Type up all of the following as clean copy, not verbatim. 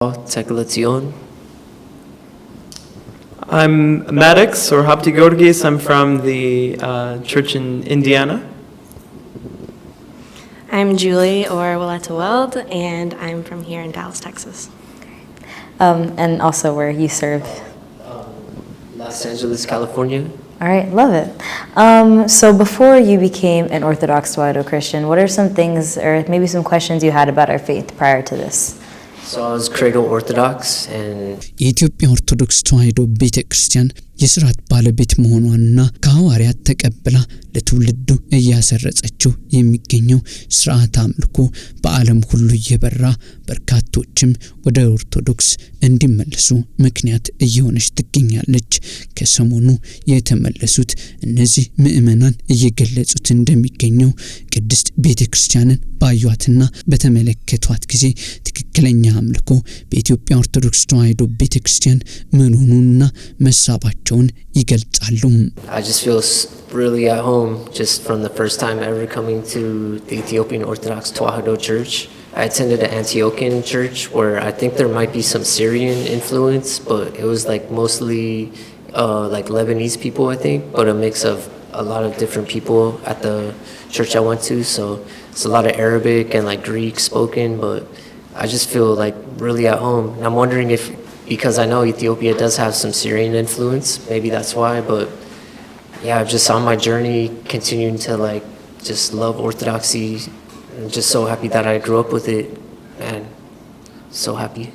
Teklation. I'm Maddox, or Hapti Gorgis. I'm from the church in Indiana. I'm Julie, or Willetta Weld, and I'm from here in Dallas, Texas. And also where you serve? Los Angeles, California. All right, love it. So before you became an Orthodox Twahedo Christian, what are some things, or maybe some questions you had about our faith prior to this? So I was cradle Orthodox and የኢትዮጵያ ኦርቶዶክስ ተዋሕዶ ቤተክርስቲያን የሥርዓት ባለቤት መሆኗንና ከሐዋርያት ተቀብላ ለትውልዱ እያሰረጸችው የሚገኘው ሥርዓት አምልኮ በዓለም ሁሉ እየበራ በርካቶችም ወደ ኦርቶዶክስ እንዲመለሱ ምክንያት እየሆነች ትገኛለች። ከሰሞኑ የተመለሱት እነዚህ ምእመናን እየገለጹት እንደሚገኘው ቅድስት ቤተክርስቲያንን ባዩአትና በተመለከቷት ጊዜ ትክክለኛ አምልኮ በኢትዮጵያ ኦርቶዶክስ ተዋሕዶ ቤተክርስቲያን መኖሩንና መሳባቸውን ይገልጻሉ። I just feel really at home just from the first time ever coming to the Ethiopian Orthodox Twahedo Church. I attended an Antiochian church where I think there might be some Syrian influence, but it was like mostly like Lebanese people, I think, but a mix of a lot of different people at the church I went to. So it's a lot of Arabic and like Greek spoken, but I just feel like really at home. And I'm wondering if, because I know Ethiopia does have some Syrian influence, maybe that's why, but yeah, just on my journey, continuing to like just love Orthodoxy. I'm just so happy that I grew up with it, and so happy.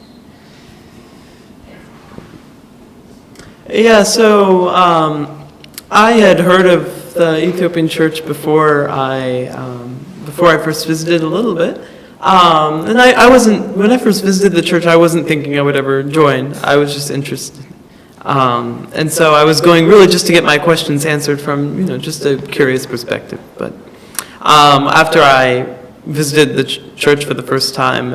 Yeah, so I had heard of the Ethiopian church before I first visited a little bit. And I wasn't, when I first visited the church, I wasn't thinking I would ever join. I was just interested. And so I was going really just to get my questions answered from, just a curious perspective. But after I visited the church for the first time,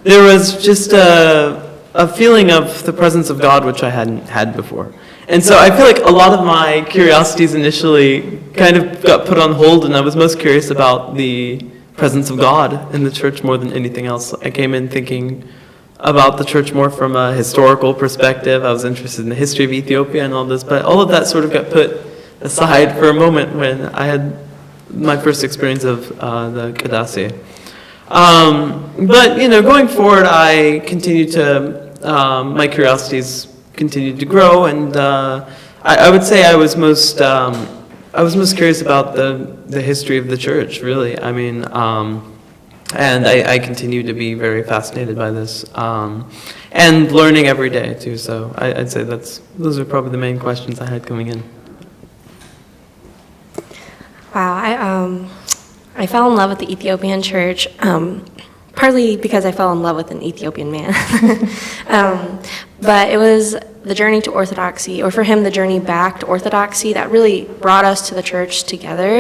there was just a feeling of the presence of God which I hadn't had before. And so I feel like a lot of my curiosities initially kind of got put on hold, and I was most curious about the presence of God in the church more than anything else. I came in thinking about the church more from a historical perspective. I was interested in the history of Ethiopia and all this, but all of that sort of got put aside for a moment when I had my first experience of the Qadasi. But, going forward, I continued to, my curiosities continued to grow, and I would say I was most curious about the history of the church, really. I mean, and I continue to be very fascinated by this, and learning every day too. So I'd say those are probably the main questions I had coming in. Wow, I fell in love with the Ethiopian church, partly because I fell in love with an Ethiopian man. But it was the journey to Orthodoxy, or for him, the journey back to Orthodoxy, that really brought us to the church together.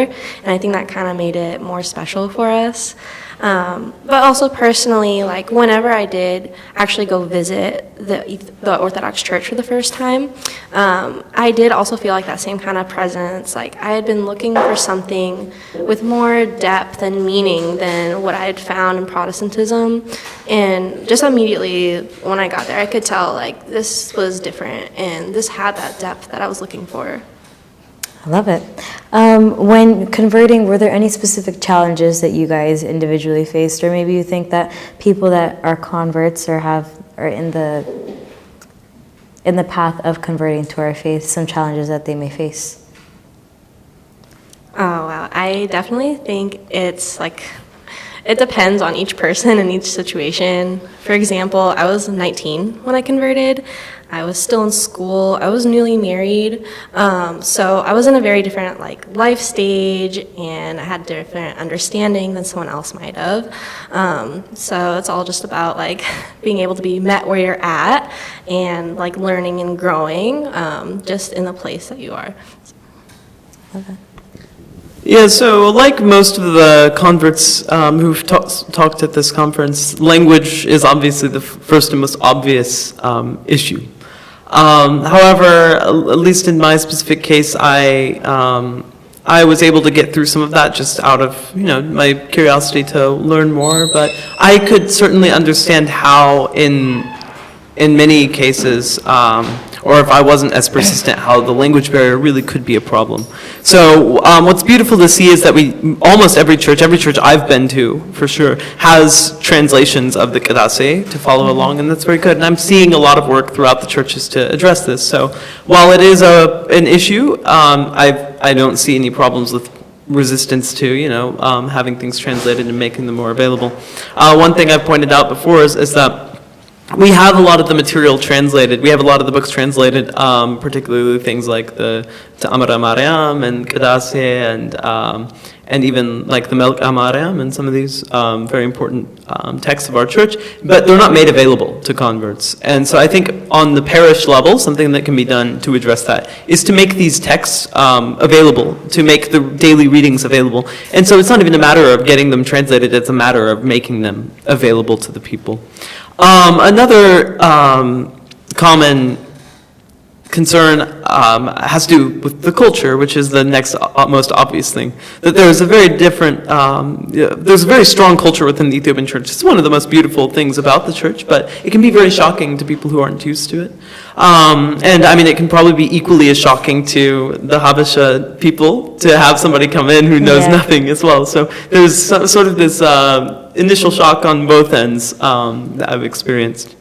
And I think that kind of made it more special for us. But also personally, like whenever I did actually go visit the Orthodox Church for the first time, I did also feel like that same kind of presence. Like I had been looking for something with more depth and meaning than what I had found in Protestantism. And just immediately when I got there, I could tell like this was different and this had that depth that I was looking for. I love it. When converting, were there any specific challenges that you guys individually faced, or maybe you think that people that are converts or are in the path of converting to our faith, some challenges that they may face? Oh wow, I definitely think it's like it depends on each person and each situation. For example, I was 19 when I converted. I was still in school. I was newly married. So I was in a very different life stage, and I had different understanding than someone else might have. So it's all just about being able to be met where you're at and learning and growing just in the place that you are. Okay. Yeah, so like most of the converts who've talked at this conference, language is obviously the first and most obvious issue. However, at least in my specific case, I was able to get through some of that just out of, my curiosity to learn more. But I could certainly understand how in many cases, or if I wasn't as persistent, how the language barrier really could be a problem. So what's beautiful to see is that almost every church I've been to, for sure, has translations of the Qadase to follow along, and that's very good. And I'm seeing a lot of work throughout the churches to address this. So while it is an issue, I don't see any problems with resistance to, having things translated and making them more available. One thing I've pointed out before is that we have a lot of the material translated. We have a lot of the books translated, particularly things like the Amara Mariam and Qadase and even like the Melk Mariam and some of these very important texts of our church, but they're not made available to converts. And so I think on the parish level, something that can be done to address that is to make these texts available, to make the daily readings available. And so it's not even a matter of getting them translated, it's a matter of making them available to the people. Another common concern has to do with the culture, which is the next most obvious thing. That there's a very different, there's a very strong culture within the Ethiopian church. It's one of the most beautiful things about the church, but it can be very shocking to people who aren't used to it. And I mean, it can probably be equally as shocking to the Habesha people to have somebody come in who knows nothing as well. So there's sort of this initial shock on both ends that I've experienced.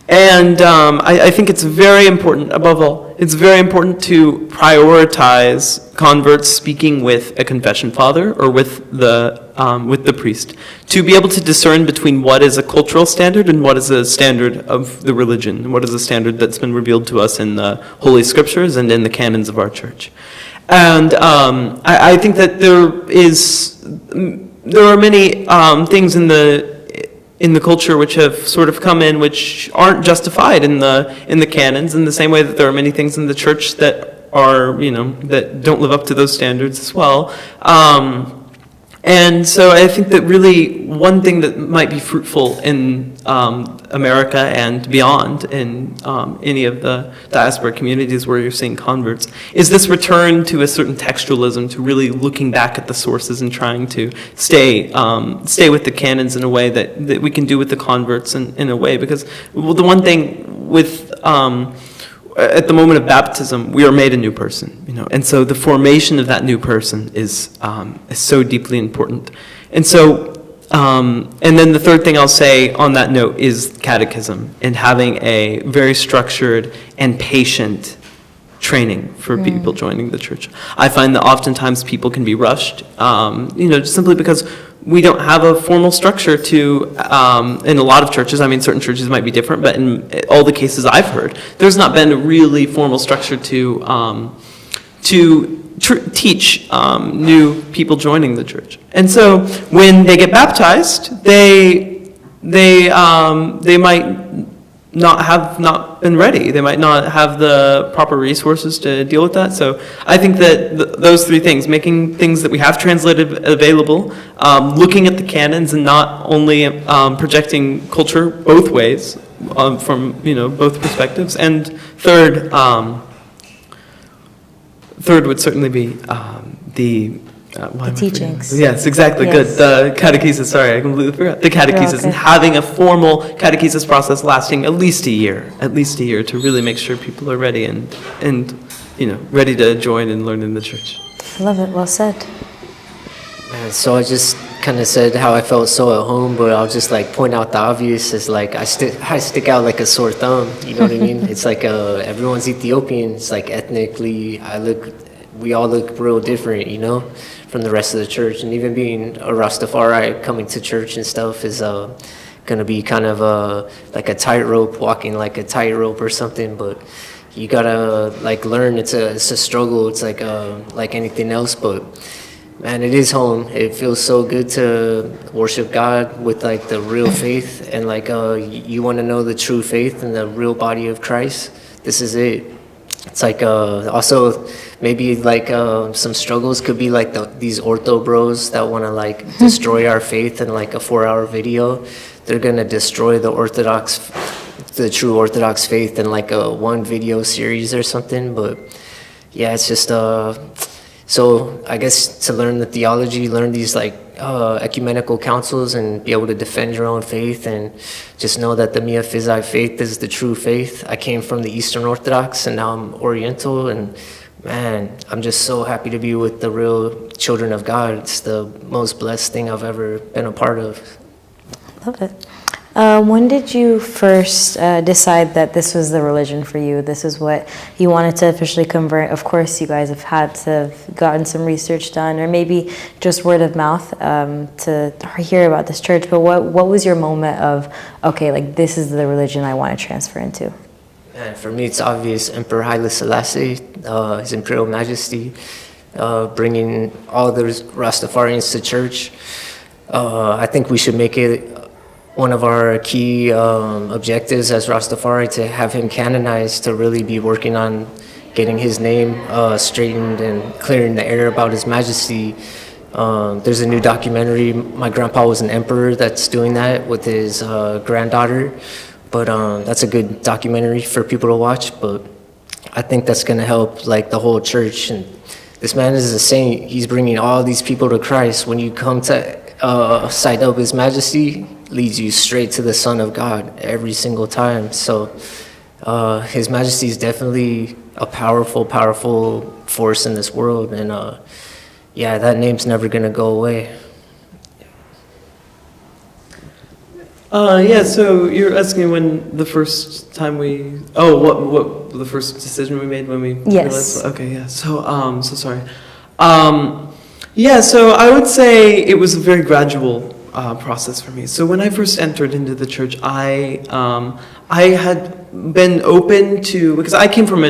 And I think it's very important, above all, it's very important to prioritize converts speaking with a confession father or with the priest, to be able to discern between what is a cultural standard and what is a standard of the religion, and what is a standard that's been revealed to us in the Holy Scriptures and in the canons of our church. And I think that there are many things in the culture which have sort of come in which aren't justified in the canons, in the same way that there are many things in the church that are, that don't live up to those standards as well. And so I think that really one thing that might be fruitful in America and beyond, in any of the diaspora communities where you're seeing converts, is this return to a certain textualism, to really looking back at the sources and trying to stay with the canons in a way that we can do with the converts in a way. Because the one thing with at the moment of baptism, we are made a new person, and so the formation of that new person is so deeply important. And so, and then the third thing I'll say on that note is catechism, and having a very structured and patient training for people joining the church. I find that oftentimes people can be rushed, just simply because we don't have a formal structure to, in a lot of churches, I mean, certain churches might be different, but in all the cases I've heard, there's not been a really formal structure to teach new people joining the church. And so when they get baptized, they might not been ready. They might not have the proper resources to deal with that. So I think that those three things, making things that we have translated available, looking at the canons and not only projecting culture both ways, from both perspectives, and third would certainly be the teachings. Yes, exactly. Yes. Good. The catechesis. Sorry, I completely forgot. The catechesis, and having a formal catechesis process lasting at least a year to really make sure people are ready and ready to join and learn in the church. I love it. Well said. So I just kind of said how I felt so at home, but I'll just point out the obvious. Is I stick out like a sore thumb. You know what I mean? It's everyone's Ethiopian. It's ethnically, we all look real different, from the rest of the church. And even being a Rastafari, coming to church and stuff is going to be kind of a tightrope, walking like a tightrope or something. But you gotta learn. It's a struggle. It's like anything else. But man, it is home. It feels so good to worship God with the real faith, and you want to know the true faith and the real body of Christ. This is it. It's also maybe some struggles could be these ortho bros that want to destroy our faith in a 4-hour video. They're gonna destroy the true Orthodox faith in a one video series or something. But yeah, it's just So I guess to learn the theology, learn these like ecumenical councils and be able to defend your own faith and just know that the Mia Physi faith is the true faith. I came from the Eastern Orthodox and now I'm Oriental, and man, I'm just so happy to be with the real children of God. It's the most blessed thing I've ever been a part of. Love it. When did you first decide that this was the religion for you? This is what you wanted to officially convert? Of course, you guys have had to have gotten some research done, or maybe just word of mouth to hear about this church. But what was your moment of, okay, like this is the religion I want to transfer into? Man, for me, it's obvious. Emperor Haile Selassie, His Imperial Majesty, bringing all those Rastafarians to church. I think we should make it one of our key objectives as Rastafari to have him canonized, to really be working on getting his name straightened and clearing the air about His Majesty. There's a new documentary, my grandpa was an emperor, that's doing that with his granddaughter. But that's a good documentary for people to watch. But I think that's going to help like the whole church. And this man is a saint. He's bringing all these people to Christ. When you come to sight of His Majesty, leads you straight to the Son of God every single time. So His Majesty is definitely a powerful, powerful force in this world. And yeah, that name's never going to go away. Yeah, so you're asking when the first time what the first decision we made when we realized? Okay, yeah, so sorry. Yeah, so I would say it was a very gradual process for me. So when I first entered into the church, I had been open to, because I came from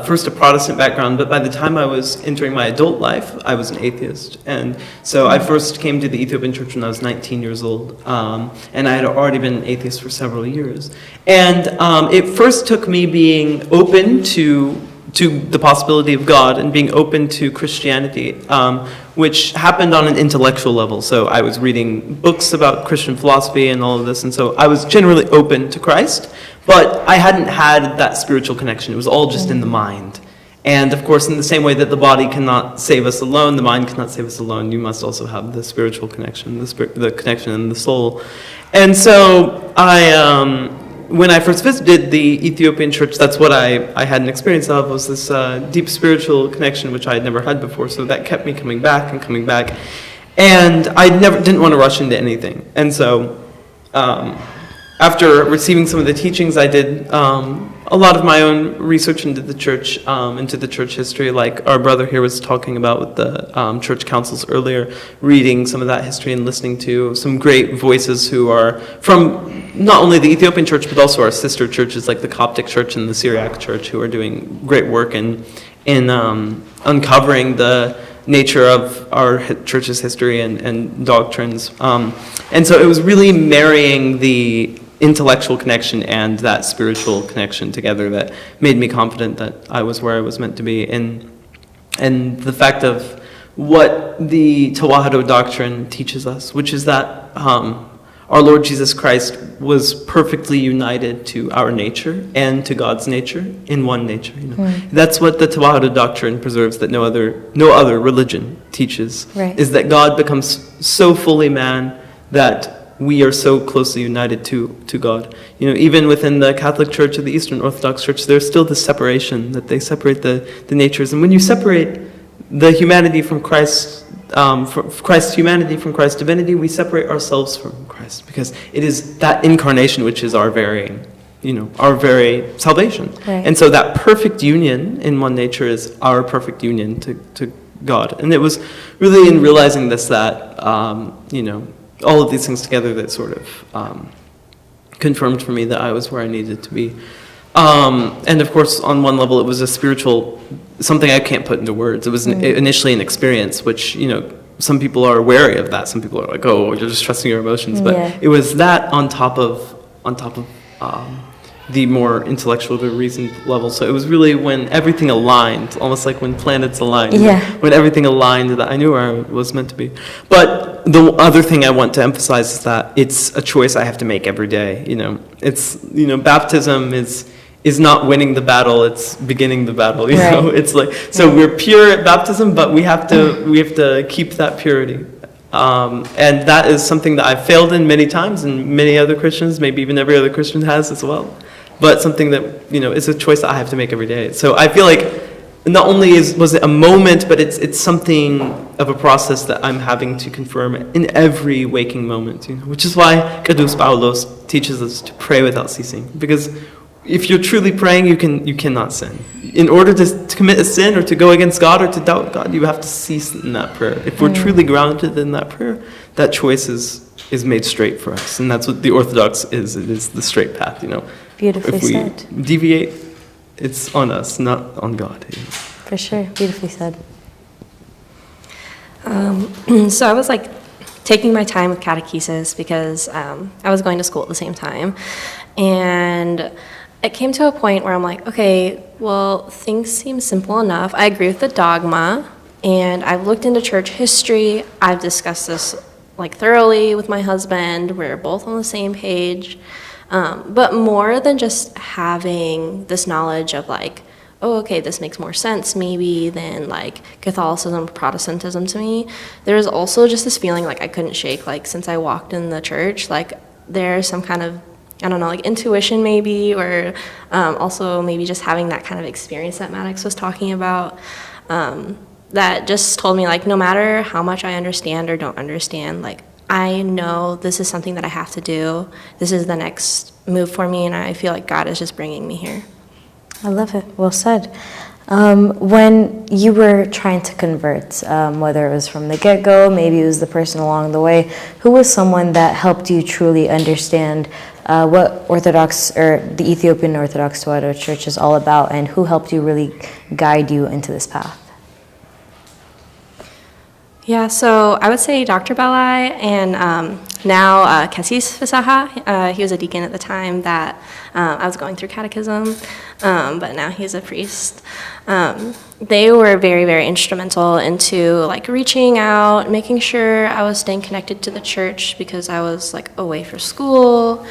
first a Protestant background, but by the time I was entering my adult life, I was an atheist. And so I first came to the Ethiopian church when I was 19 years old, and I had already been an atheist for several years. And it first took me being open to the possibility of God and being open to Christianity, which happened on an intellectual level. So I was reading books about Christian philosophy and all of this, and so I was generally open to Christ, but I hadn't had that spiritual connection. It was all just in the mind. And of course, in the same way that the body cannot save us alone, the mind cannot save us alone, you must also have the spiritual connection, the connection in the soul. And so when I first visited the Ethiopian church, that's what I had an experience of, was this deep spiritual connection, which I had never had before. So that kept me coming back and coming back. And I didn't want to rush into anything. And so after receiving some of the teachings, I did a lot of my own research into the church history, like our brother here was talking about with the church councils earlier, reading some of that history and listening to some great voices who are from not only the Ethiopian church, but also our sister churches like the Coptic church and the Syriac church, who are doing great work in uncovering the nature of our church's history and doctrines. And so it was really marrying the intellectual connection and that spiritual connection together that made me confident that I was where I was meant to be. And the fact of what the Twaḥዶ doctrine teaches us, which is that our Lord Jesus Christ was perfectly united to our nature and to God's nature in one nature. That's what the Twaḥዶ doctrine preserves, that no other religion teaches, is that God becomes so fully man that we are so closely united to God. Even within the Catholic Church or the Eastern Orthodox Church, there's still this separation, that they separate the natures. And when you separate the humanity from Christ, Christ's humanity from Christ's divinity, we separate ourselves from Christ, because it is that incarnation which is our very salvation. And so that perfect union in one nature is our perfect union to God. And it was really in realizing this that, all of these things together that sort of confirmed for me that I was where I needed to be. And of course, on one level, it was a spiritual, something I can't put into words. It was initially an experience, which, some people are wary of that. Some people are like, oh, you're just trusting your emotions. But it was that on top of the more intellectual, the reasoned level. So it was really when everything aligned, almost like when planets aligned, when everything aligned, that I knew where I was meant to be. But the other thing I want to emphasize is that it's a choice I have to make every day. It's, baptism is is not winning the battle, it's beginning the battle, you Right. know? It's like, so we're pure at baptism, but we have to keep that purity. And that is something that I've failed in many times, and many other Christians, maybe even every other Christian has as well. But something that, you know, is a choice that I have to make every day. So I feel like not only was it a moment, but it's something of a process that I'm having to confirm in every waking moment, you know? Which is why Qudus Paulos teaches us to pray without ceasing. Because if you're truly praying, you cannot sin. In order to commit a sin or to go against God or to doubt God, you have to cease in that prayer. If we're truly grounded in that prayer, that choice is made straight for us. And that's what the Orthodox is. It is the straight path, you know. Beautifully if we said. deviate, it's on us, not on God. You know? For sure. Beautifully said. So I was like taking my time with catechesis because I was going to school at the same time. And it came to a point where I'm like, okay, well, things seem simple enough. I agree with the dogma, and I've looked into church history. I've discussed this like thoroughly with my husband. We're both on the same page. But more than just having this knowledge of like, oh, okay, this makes more sense maybe than like Catholicism, Protestantism to me, there's also just this feeling like I couldn't shake, like since I walked in the church, like there's some kind of, I don't know, like intuition maybe, or also maybe just having that kind of experience that Maddox was talking about, that just told me like no matter how much I understand or don't understand, like I know this is something that I have to do. This is the next move for me, and I feel like God is just bringing me here. I love it. Well said. When you were trying to convert, whether it was from the get-go, maybe it was the person along the way, who was someone that helped you truly understand what Orthodox or the Ethiopian Orthodox Twahedo Church is all about, and who helped you really guide you into this path? Yeah, so I would say Dr. Balai and now Kasis Fisaha. He was a deacon at the time that I was going through catechism, but now he's a priest. They were very, very instrumental into like reaching out, making sure I was staying connected to the church because I was like away for school,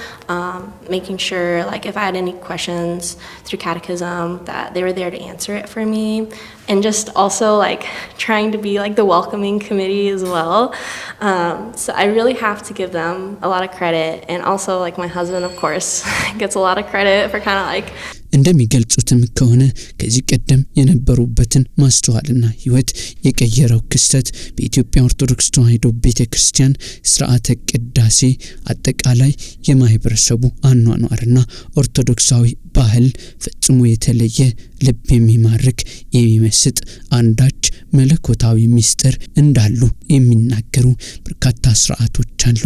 making sure like if I had any questions through catechism that they were there to answer it for me, and just also like trying to be like the welcoming committee as well. So I really have to give them a lot of credit, and also like my husband, of course, gets a lot of credit for kind of like እንደሚገልጹትም ከሆነ ከዚህ ቀደም የነበሩበትን ማስተዋልና ህይወት የቀየረው ክስተት በኢትዮጵያ ኦርቶዶክስ ተዋሕዶ ቤተክርስቲያን ሥርዓተ ቅዳሴ አጠቃላይ የማህበረሰቡ አኗኗርና ኦርቶዶክሳዊ ባህል ፈጽሞ የተለየ ልብ የሚማርክ የሚመስጥ አንዳች መለኮታዊ ሚስጥር እንዳሉ የሚናገሩ በርካታ ሥርዓቶች አሉ።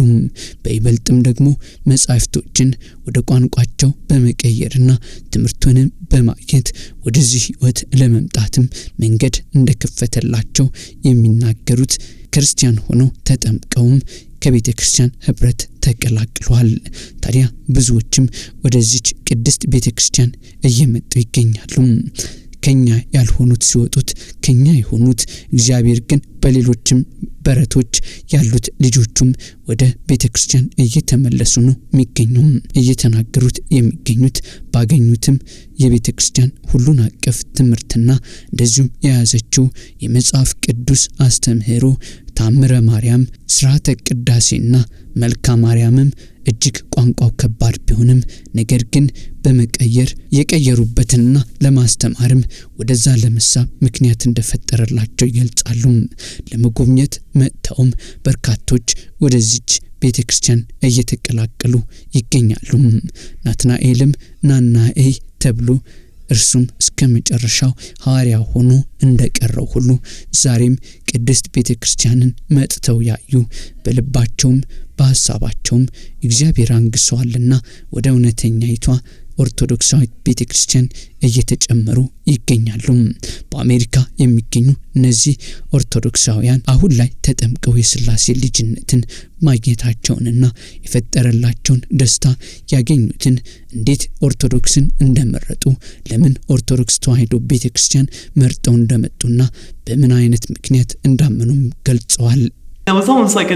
በይበልጥም ደግሞ መጻሕፍቶችን ወደ ቋንቋቸው በመቀየርና ትምህርቱንም በማግኘት ወደዚህ ህይወት ለመምጣትም መንገድ እንደከፈተላቸው የሚናገሩት ክርስቲያን ሆነው ተጠምቀውም ከቤተ ክርስቲያን ሕብረት ተቀላቅለዋል። ታዲያ ብዙዎችም ወደዚች ቅድስት ቤተ ክርስቲያን እየመጡ ይገኛሉ። ከኛ ያልሆኑት ሲወጡት ከኛ የሆኑት እግዚአብሔር ግን በሌሎችም በረቶች ያሉት ልጆቹም ወደ ቤተክርስቲያን እየተመለሱ ነው የሚገኙ። እየተናገሩት የሚገኙት ባገኙትም የቤተክርስቲያን ሁሉን አቀፍ ትምህርትና እንደዚሁም የያዘችው የመጽሐፍ ቅዱስ አስተምህሮ ታምረ ማርያም ሥርዓተ ቅዳሴና መልካ ማርያምም እጅግ ቋንቋው ከባድ ቢሆንም ነገር ግን በመቀየር የቀየሩበትና ለማስተማርም ወደዛ ለመሳብ ምክንያት እንደፈጠረላቸው ይገልጻሉ። ለመጎብኘት መጥተውም በርካቶች ወደዚች ቤተክርስቲያን እየተቀላቀሉ ይገኛሉ። ናትናኤልም ናናኤ ተብሎ እርሱም እስከ መጨረሻው ሐዋርያ ሆኖ እንደቀረው ሁሉ ዛሬም ቅድስት ቤተክርስቲያንን መጥተው ያዩ በልባቸውም በሐሳባቸውም እግዚአብሔር አንግሷልና ወደ እውነተኛይቷ ኦርቶዶክሳዊት ቤተክርስቲያን እየተጨመሩ ይገኛሉ። በአሜሪካ የሚገኙ እነዚህ ኦርቶዶክሳውያን አሁን ላይ ተጠምቀው የሥላሴ ልጅነትን ማግኘታቸውንና የፈጠረላቸውን ደስታ ያገኙትን እንዴት ኦርቶዶክስን እንደመረጡ ለምን ኦርቶዶክስ ተዋሕዶ ቤተክርስቲያን መርጠው እንደመጡና በምን አይነት ምክንያት እንዳመኑም ገልጸዋል። It was almost like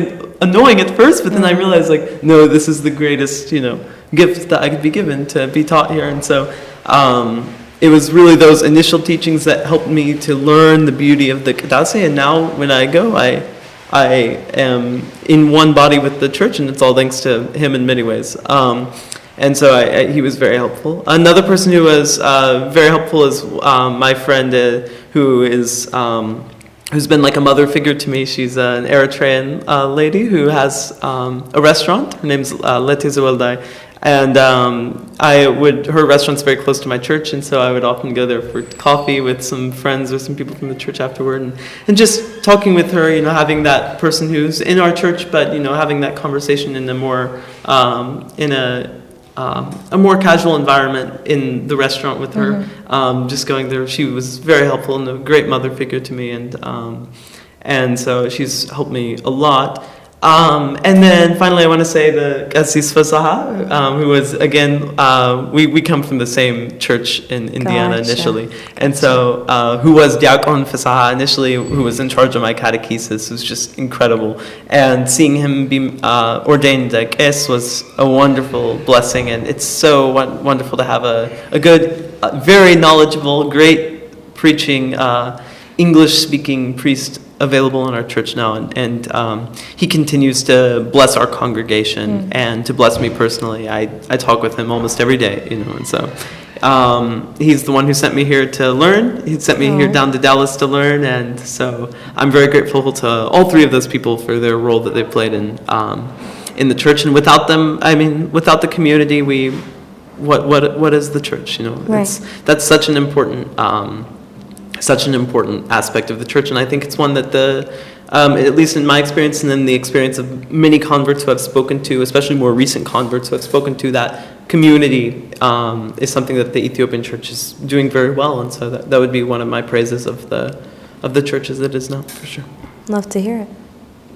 annoying at first, but then I realized like, no, this is the greatest, gift that I could be given to be taught here. And so it was really those initial teachings that helped me to learn the beauty of the Kadase, and now when I go, I am in one body with the church, and it's all thanks to him in many ways. And so he was very helpful. Another person who was very helpful is my friend who's been like a mother figure to me. She's an Eritrean lady who has a restaurant. Her name's Lete Zawaldai. And her restaurant's very close to my church, and so I would often go there for coffee with some friends or some people from the church afterward, and just talking with her, having that person who's in our church, but having that conversation in a more a more casual environment in the restaurant with her. Just going there, she was very helpful and a great mother figure to me, and so she's helped me a lot. And then finally, I want to say the Qasis Fasaha, who was, again, we come from the same church in Indiana initially. And so, who was Diakon Fasaha initially, who was in charge of my catechesis, was just incredible. And seeing him be ordained a Qes was a wonderful blessing. And it's so wonderful to have a good, very knowledgeable, great preaching, English-speaking priest available in our church now, and he continues to bless our congregation and to bless me personally. I talk with him almost every day, and so he's the one who sent me here to learn. He sent me here down to Dallas to learn, and so I'm very grateful to all three of those people for their role that they played in the church. And without them, without the community, what is the church? That's such an important aspect of the church, and I think it's one that at least in my experience and in the experience of many converts who I've spoken to, especially more recent converts who I've spoken to, that community is something that the Ethiopian church is doing very well, and so that would be one of my praises of the church as it is now, for sure. Love to hear it.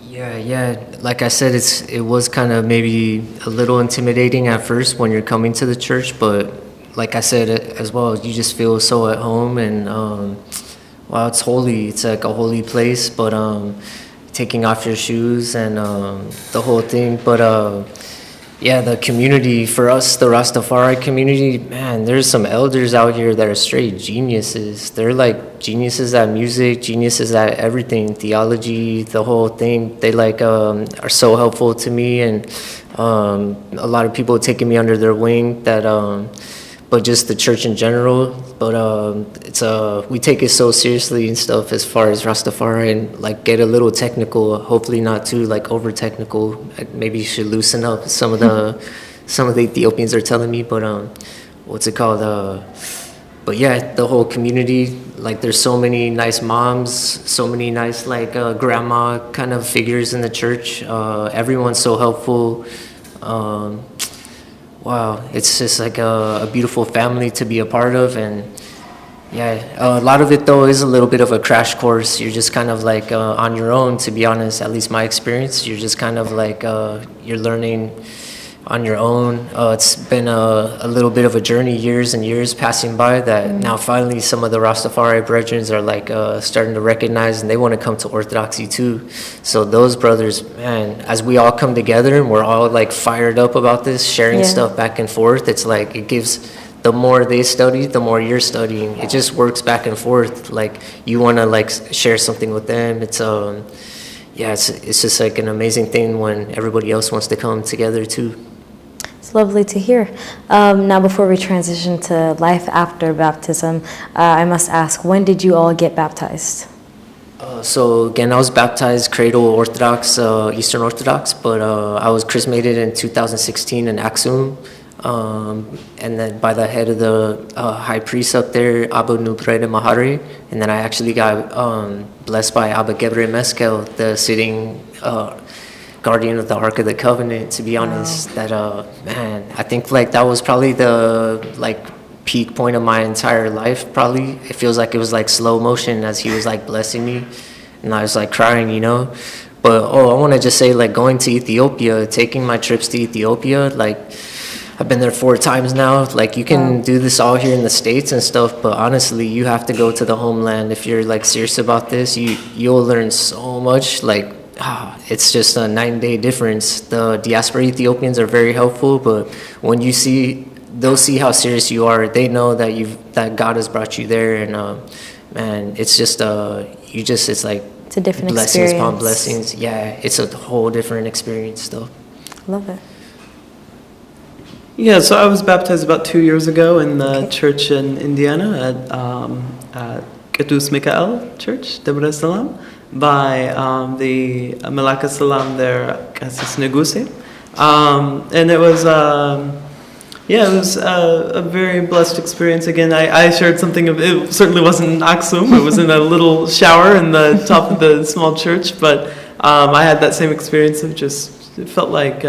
Yeah. Like I said, it was kind of maybe a little intimidating at first when you're coming to the church, but like I said as well, you just feel so at home, and wow, it's holy. It's like a holy place, but taking off your shoes and the whole thing. But yeah, the community, for us, the Rastafari community, man, there's some elders out here that are straight geniuses. They're like geniuses at music, geniuses at everything, theology, the whole thing. They are so helpful to me, and a lot of people taking me under their wing that but just the church in general. But we take it so seriously and stuff as far as Rastafari, and get a little technical, hopefully not too over technical. Maybe you should loosen up. Some of the Ethiopians are telling me, but what's it called? But yeah, the whole community, there's so many nice moms, so many nice grandma kind of figures in the church. Everyone's so helpful. Wow, it's just a beautiful family to be a part of, and yeah, a lot of it though is a little bit of a crash course. You're just kind of on your own, to be honest, at least my experience. You're just kind of you're learning on your own. It's been a little bit of a journey, years and years passing by, that now finally some of the Rastafari brethren are starting to recognize, and they want to come to Orthodoxy too. So those brothers, man, as we all come together and we're all fired up about this, sharing stuff back and forth, it's it gives, the more they study, the more you're studying. It just works back and forth. You want to share something with them. It's it's just an amazing thing when everybody else wants to come together too. It's lovely to hear. Now, before we transition to life after baptism, I must ask, when did you all get baptized? So again, I was baptized Cradle Orthodox, Eastern Orthodox, but I was chrismated in 2016 in Aksum, and then by the head of the high priest up there, Abba Nubrede Mahari, and then I actually got blessed by Abba Gebre Meskel, the sitting guardian of the Ark of the Covenant, to be honest. That man, I think that was probably the peak point of my entire life. Probably it feels like it was slow motion as he was blessing me, and I was crying, But I want to just say going to Ethiopia, taking my trips to Ethiopia, I've been there 4 times now. You can do this all here in the States and stuff, but honestly, you have to go to the homeland if you're serious about this. You'll learn so much. It's just a 9-day difference. The diaspora Ethiopians are very helpful, but when you see they'll see how serious you are. They know that God has brought you there, and man, it's just it's like it's a different blessings experience. upon blessings. Yeah, it's a whole different experience though. Love it. Yeah, so I was baptized about 2 years ago in the church in Indiana at Qudus Mikael Church, Debre Salam, by the Malaka Salam there, Qasis Neguse. And it was, it was a very blessed experience. Again, I shared something of, it certainly wasn't in Aksum, it was in a little shower in the top of the small church, but I had that same experience of just, it felt like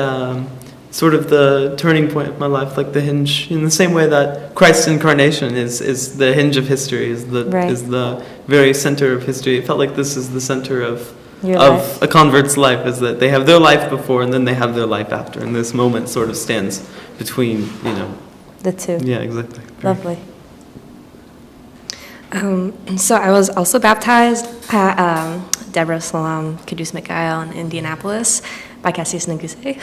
sort of the turning point of my life, like the hinge, in the same way that Christ's incarnation is the hinge of history, is the very center of history. It felt like this is the center of a convert's life, is that they have their life before and then they have their life after, and this moment sort of stands between, the two. Yeah, exactly. Lovely. So I was also baptized at Debre Salam Qudus Mikael in Indianapolis by Qasis Neguse.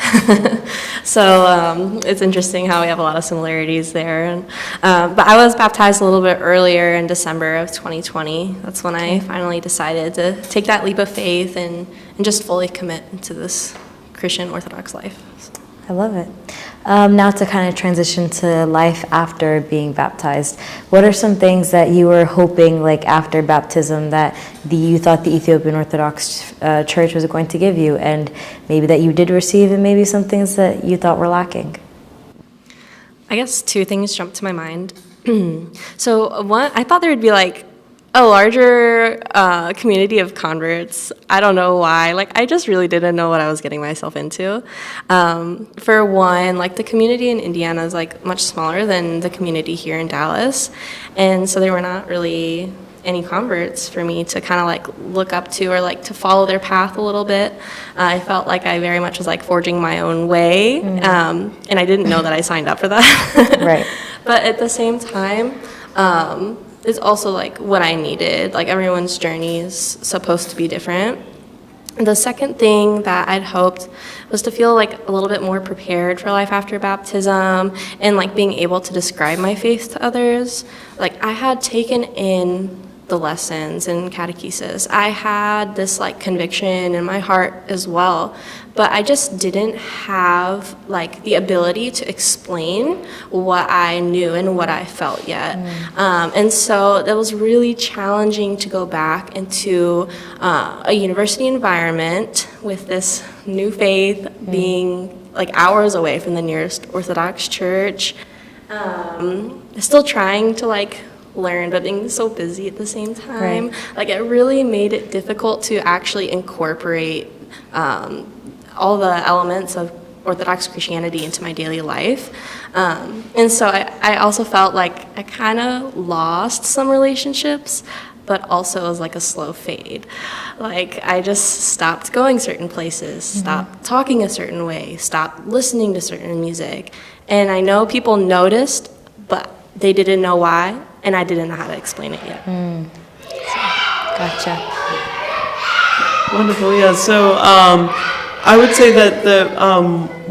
So it's interesting how we have a lot of similarities there. But I was baptized a little bit earlier in December of 2020. That's when I finally decided to take that leap of faith and just fully commit to this Christian Orthodox life. I love it. Now to kind of transition to life after being baptized, what are some things that you were hoping, like after baptism, that you thought the Ethiopian Orthodox Church was going to give you, and maybe that you did receive, and maybe some things that you thought were lacking? I guess two things jumped to my mind. So one, I thought there would be like a larger community of converts. I don't know why. Like, I just really didn't know what I was getting myself into. For one, like the community in Indiana is like much smaller than the community here in Dallas, and so there were not really any converts for me to kind of like look up to or like to follow their path a little bit. I felt like I very much was like forging my own way, and I didn't know that I signed up for that. Right. But at the same time, it's also like what I needed. Like, everyone's journey is supposed to be different. The second thing that I'd hoped was to feel like a little bit more prepared for life after baptism, and like being able to describe my faith to others. Like, I had taken in the lessons and catechesis. I had this like conviction in my heart as well, but I just didn't have like the ability to explain what I knew and what I felt yet. And so that was really challenging to go back into a university environment with this new faith, being like hours away from the nearest Orthodox church, still trying to like learn, but being so busy at the same time. Right. Like, it really made it difficult to actually incorporate all the elements of Orthodox Christianity into my daily life. And so I also felt like I kind of lost some relationships, but also it was like a slow fade. Like, I just stopped going certain places, stopped talking a certain way, stopped listening to certain music. And I know people noticed, but they didn't know why, and I didn't know how to explain it yet. Gotcha. Wonderful, yeah. So I would say that the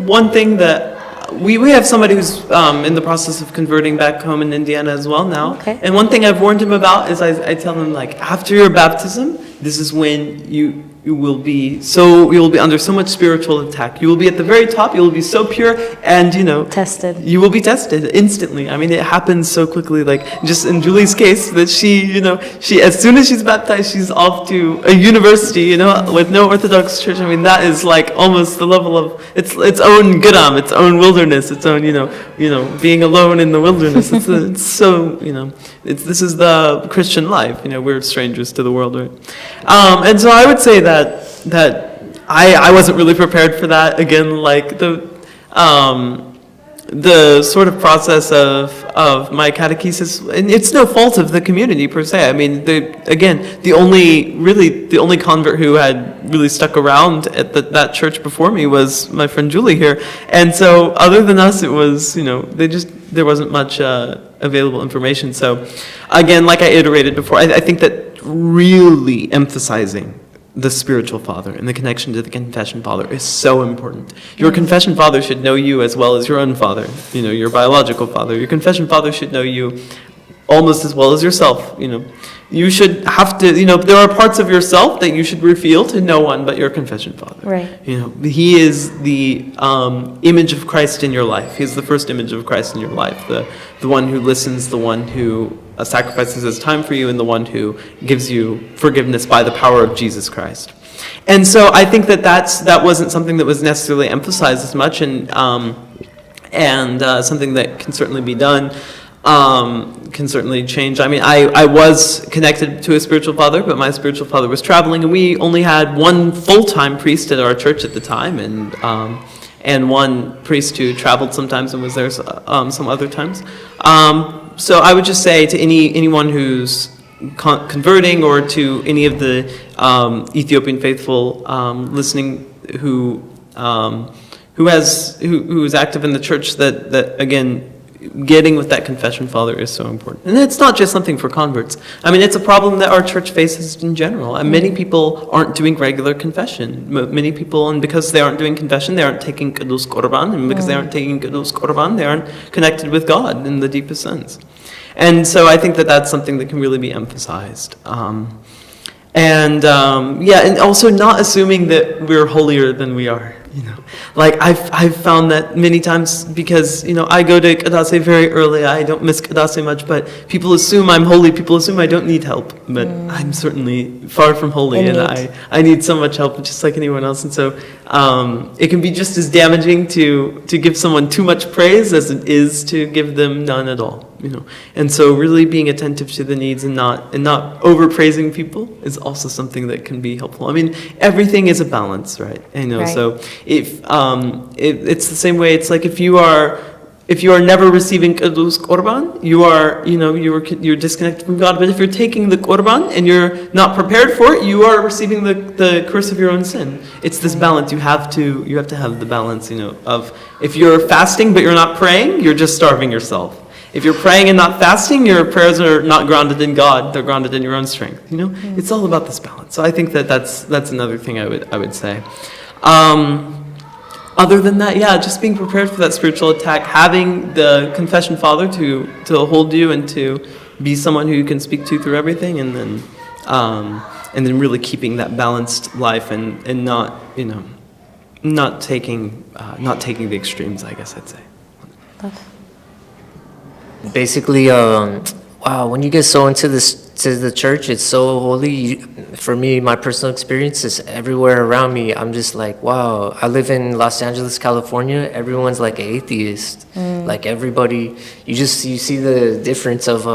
one thing that we have somebody who's in the process of converting back home in Indiana as well now. Okay. And one thing I've warned him about is I tell him, like, after your baptism, this is when you will be under so much spiritual attack. You will be at the very top, you will be so pure, and tested. You will be tested instantly. I mean, it happens so quickly. Like, just in Julie's case, that she as soon as she's baptized, she's off to a university, with no Orthodox church. I mean, that is like almost the level of its own Geram, its own wilderness, its own being alone in the wilderness. It's so this is the Christian life. We're strangers to the world, right? And so I would say that I wasn't really prepared for that. Again, like the sort of process of my catechesis, and it's no fault of the community per se. I mean, the only convert who had really stuck around at that church before me was my friend Julie here. And so other than us, it was, there wasn't much available information. So again, like I iterated before, I think that really emphasizing the spiritual father and the connection to the confession father is so important. Your confession father should know you as well as your own father, your biological father. Your confession father should know you almost as well as yourself. You should have to, there are parts of yourself that you should reveal to no one but your confession father. Right. He is the image of Christ in your life. He's the first image of Christ in your life. The one who listens, the one who sacrifices his time for you, and the one who gives you forgiveness by the power of Jesus Christ. And so I think that wasn't something that was necessarily emphasized as much, and something that can certainly be done. Can certainly change. I mean, I was connected to a spiritual father, but my spiritual father was traveling, and we only had one full-time priest at our church at the time, and one priest who traveled sometimes and was there some other times. So I would just say to anyone who's converting, or to any of the Ethiopian faithful listening who is active in the church, that again, getting with that confession father is so important. And it's not just something for converts. I mean, it's a problem that our church faces in general. And many people aren't doing regular confession. Many people, and because they aren't doing confession, they aren't taking Qudus Qurban. And because they aren't taking Qudus Qurban, they aren't connected with God in the deepest sense. And so I think that's something that can really be emphasized. And also not assuming that we're holier than we are. Like I've found that many times, because I go to Qadase very early. I don't miss Qadase much, but people assume I'm holy. People assume I don't need help, but I'm certainly far from holy, and I need so much help, just like anyone else. And so it can be just as damaging to give someone too much praise as it is to give them none at all. And so really being attentive to the needs and not overpraising people is also something that can be helpful. I mean, everything is a balance, right? Right. So if it's the same way, it's like if you are never receiving Qudus Qurban, you're disconnected from God. But if you're taking the Qurban and you're not prepared for it, you are receiving the curse of your own sin. It's this balance. You have to have the balance, of if you're fasting but you're not praying, you're just starving yourself. If you're praying and not fasting, your prayers are not grounded in God. They're grounded in your own strength. It's all about this balance. So I think that's another thing I would say. Other than that, just being prepared for that spiritual attack, having the confession father to hold you and to be someone who you can speak to through everything, and then really keeping that balanced life and not taking the extremes, I guess I'd say. Basically, wow, when you get so into the church, it's so holy. For me, my personal experience is everywhere around me. I'm just like, wow. I live in Los Angeles, California. Everyone's like an atheist. Like everybody, you see the difference of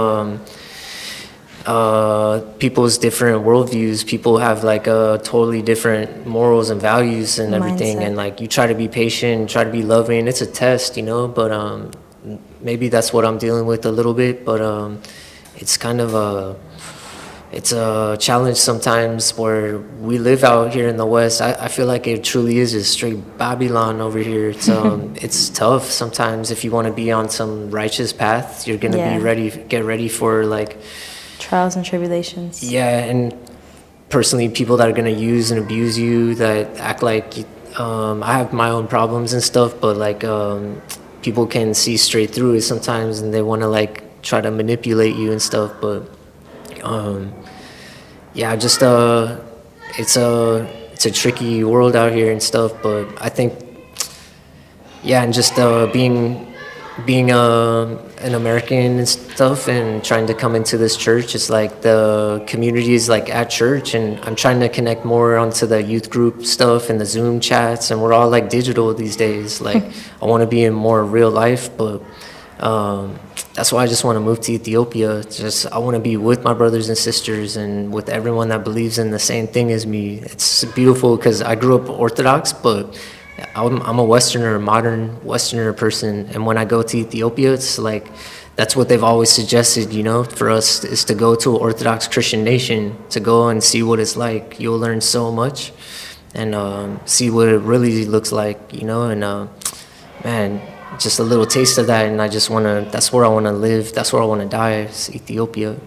people's different worldviews. People have like totally different morals and values and everything. Mindset. And like you try to be patient, try to be loving. It's a test, but maybe that's what I'm dealing with a little bit, but it's kind of it's a challenge sometimes where we live out here in the West. I feel like it truly is a straight Babylon over here. It's tough sometimes. If you want to be on some righteous path, you're going to get ready for like trials and tribulations. Yeah, and personally, people that are going to use and abuse you, that act like I have my own problems and stuff, but like people can see straight through it sometimes, and they want to like try to manipulate you and stuff. But it's a tricky world out here and stuff. But I think and just being an American and stuff, and trying to come into this church, it's like the community is like at church, and I'm trying to connect more onto the youth group stuff and the Zoom chats, and we're all like digital these days. Like I want to be in more real life, but that's why I just want to move to Ethiopia. I want to be with my brothers and sisters and with everyone that believes in the same thing as me. It's beautiful because I grew up Orthodox, but I'm a Westerner, modern Westerner person, and when I go to Ethiopia, it's like that's what they've always suggested, for us, is to go to an Orthodox Christian nation, to go and see what it's like. You'll learn so much and see what it really looks like, and man, just a little taste of that, and that's where I want to live, that's where I want to die, is Ethiopia.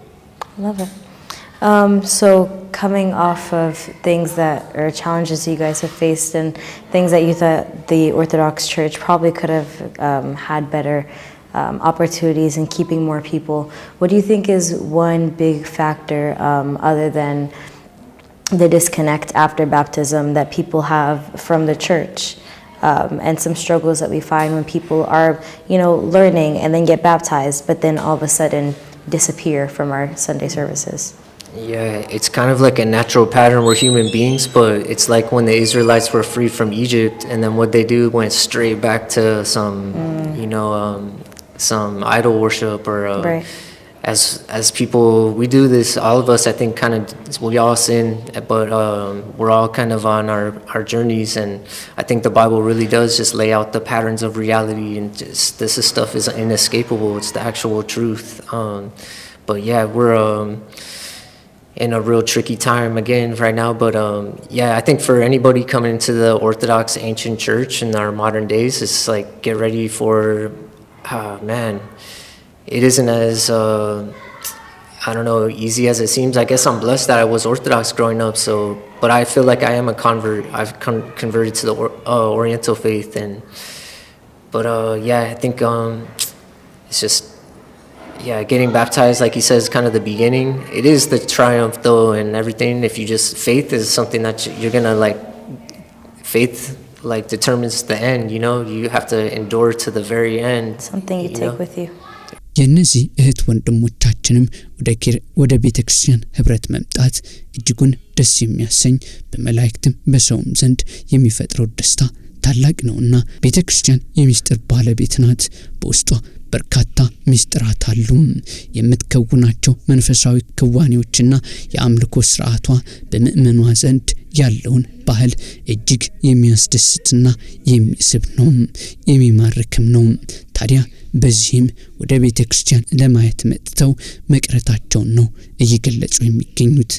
I love it. So coming off of things that are challenges you guys have faced and things that you thought the Orthodox Church probably could have had better opportunities in keeping more people, what do you think is one big factor other than the disconnect after baptism that people have from the church? And some struggles that we find when people are, learning and then get baptized, but then all of a sudden disappear from our Sunday services. Yeah, it's kind of like a natural pattern. We're human beings, but it's like when the Israelites were freed from Egypt, and then what they do went straight back to some idol worship or Right. As people, we do this, all of us, I think, kind of, we all sin, but we're all kind of on our journeys, and I think the Bible really does just lay out the patterns of reality, and just this stuff is inescapable. It's the actual truth. But yeah, we're in a real tricky time again right now, but yeah, I think for anybody coming into the Orthodox ancient church in our modern days, it's like, get ready for, man, it isn't as, easy as it seems. I guess I'm blessed that I was Orthodox growing up, but I feel like I am a convert. I've converted to the Oriental faith, yeah, I think it's just, getting baptized, like he says, kind of the beginning. It is the triumph, though, and everything. If you just, faith is something that you're gonna, faith, determines the end, you have to endure to the very end. Something you take with you. የእነዚህ እህት ወንድሞቻችንም ወደ ቤተ ክርስቲያን ሕብረት መምጣት እጅጉን ደስ የሚያሰኝ በመላእክትም በሰውም ዘንድ የሚፈጥረው ደስታ ታላቅ ነውና ቤተ ክርስቲያን የሚስጥር ባለቤት ናት። በውስጧ በርካታ ሚስጥራት አሉ። የምትከውናቸው መንፈሳዊ ክዋኔዎችና የአምልኮ ሥርዓቷ በምእመኗ ዘንድ ያለውን ባህል እጅግ የሚያስደስትና የሚስብ ነው፣ የሚማርክም ነው። ታዲያ በዚህም ወደ ቤተ ክርስቲያን ለማየት መጥተው መቅረታቸውን ነው እየገለጹ የሚገኙት።